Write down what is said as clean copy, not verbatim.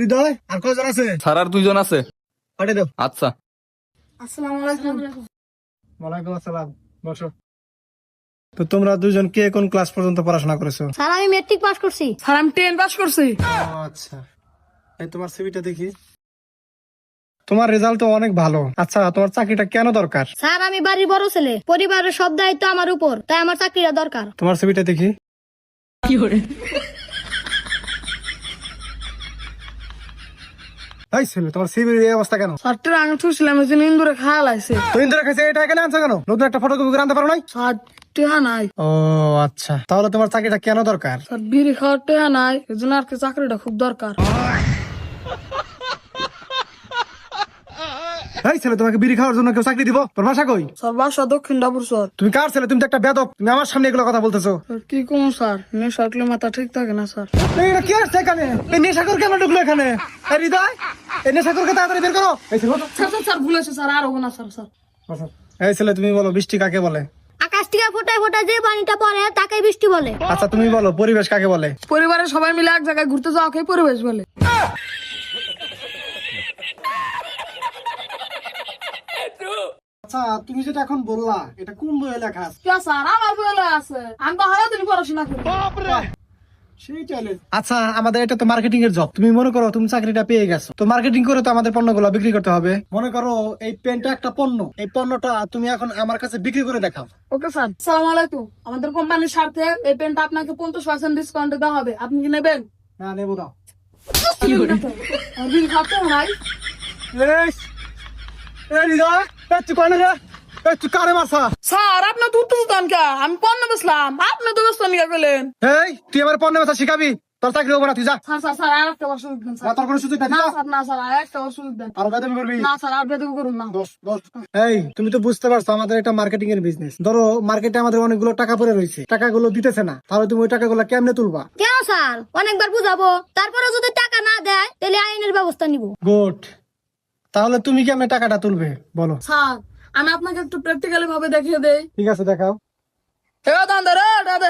হৃদয় আর কয়জন আছে? স্যার আর 2 জন আছে। পাঠিয়ে দাও। আচ্ছা। আসসালামু আলাইকুম। ওয়ালাইকুম আসসালাম, বসো। তো তোমরা দুজন কে কোন ক্লাস পর্যন্ত পড়াশোনা করেছো? স্যার আমি মেট্রিক পাস করছি। স্যার আমি 10 পাস করছি। আচ্ছা, এই তোমার সিভিটা দেখি। তোমার রেজাল্ট তো অনেক ভালো। আচ্ছা, তোমার চাকরিটা কেন দরকার? স্যার আমি বাড়ির বড় ছেলে, পরিবারের সব দায়িত্ব আমার উপর, তাই আমার চাকরিটা দরকার। তোমার সিভিটা দেখি। এই ছেলে, তোমার সিভির এই অবস্থা কেন? স্যার আমি ছুছিলাম এই জন্য ইন্দুরে খাওয়া লাগছে। তুই ইন্দিরা কাছে এটা এখানে আনছো কেন? নতুন একটা ফটোকপি করে আনতে পারো নাই? স্যার টেহা নাই। ও আচ্ছা, তাহলে তোমার চাকরিটা কেন দরকার? স্যার বিড়ি খাওয়ার টেহা নাই, এই জন্য আর কি চাকরিটা খুব দরকার। এই ছেলে, তোমাকে বিড়ি খাওয়ার জন্য কেউ চাকরি দিব? তোর ভাষা কই? স্যার বাসা দক্ষিণ ডাবুর স্যার। তুমি কার ছেলে? তুমি তো একটা বেদক। তুমি আমার সামনে এগুলো কথা বলতেছো। স্যার কি কম স্যার, নেশা উঠলে মাথা ঠিক থাকে না স্যার। এটা কি আসছে এখানে? এই নেশাখোর কেন ঢুকলো এখানে? এই হৃদয়, এই নেশাখোরকে তাড়াতাড়ি বের করো। এই ছেলে, স্যার ভুল হয়েছে স্যার, আর হবো না স্যার। স্যার এই ছেলে, তুমি বলো বৃষ্টি কাকে বলে? আকাশ থেকে ফোটায় ফোটায় যে পানিটা পড়ে তাকে বৃষ্টি বলে। আচ্ছা, তুমি বলো পরিবেশ কাকে বলে? পরিবারের সবাই মিলে এক জায়গায় ঘুরতে যাওয়াকে পরিবেশ বলে। আচ্ছা, তুমি যেটা এখন বললা এটা কোন বইয়ে লেখা আছে? স্যার আমার বলে আছে, আমি তো হারা দিন পড়াশোনা করি। আচ্ছা, আমাদের এটা তো মার্কেটিং এর জব। তুমি মনে করো তুমি চাকরিটা পেয়ে গেছো, তো মার্কেটিং করে তো আমাদের পণ্যগুলো বিক্রি করতে হবে। মনে করো এই পেনটা একটা পণ্য, এই পণ্যটা তুমি এখন আমার কাছে বিক্রি করে দেখাও। Okay sir. আসসালামু আলাইকুম। আমাদের কোম্পানির স্বার্থে এই পেনটা আপনাকে 50% ডিসকাউন্টে দেওয়া হবে, আপনি কি নেবেন? না, নেবো দাও। আর বিল খাতে নাই। হৃদয়, তুই কয় না রে? তুই কারে মারছা? স্যার আপনি তো উত্তর কে? আমি পণ্য বেচলাম, আপনি তো বেচলেন নিয়ে গেলেন। এই, তুই আমার পণ্যের কথা শিখাবি? তোর চাকরি হবো না, তুই যা। স্যার স্যার স্যার আর একটা বার সুযোগ দেন স্যার। তোর কোনো সুযোগ নাই, না তুই যা। স্যার, না স্যার আর একটা বার সুযোগ দেন। আরো বেদবি করবি? না স্যার আর বেদবি করুন না। এই, তুমি তো বুঝতে পারছো আমাদের এটা মার্কেটিং এর বিজনেস। ধরো মার্কেটে আমাদের অনেকগুলো টাকা পড়ে রয়েছে, টাকাগুলো দিতেছে না, তাহলে তুমি ওই টাকাগুলো কেমনে তুলবা? কেন স্যার, অনেকবার বুঝাবো, তারপরে যদি টাকা না দেয় তাহলে আইনের ব্যবস্থা নিব। গুড, তাহলে তুমি কেমনে টাকাটা তুলবে বলো? স্যার আমি আপনাকে একটু প্র্যাকটিক্যালি ভাবে দেখিয়ে দেই। ঠিক আছে, দেখাও। দাদা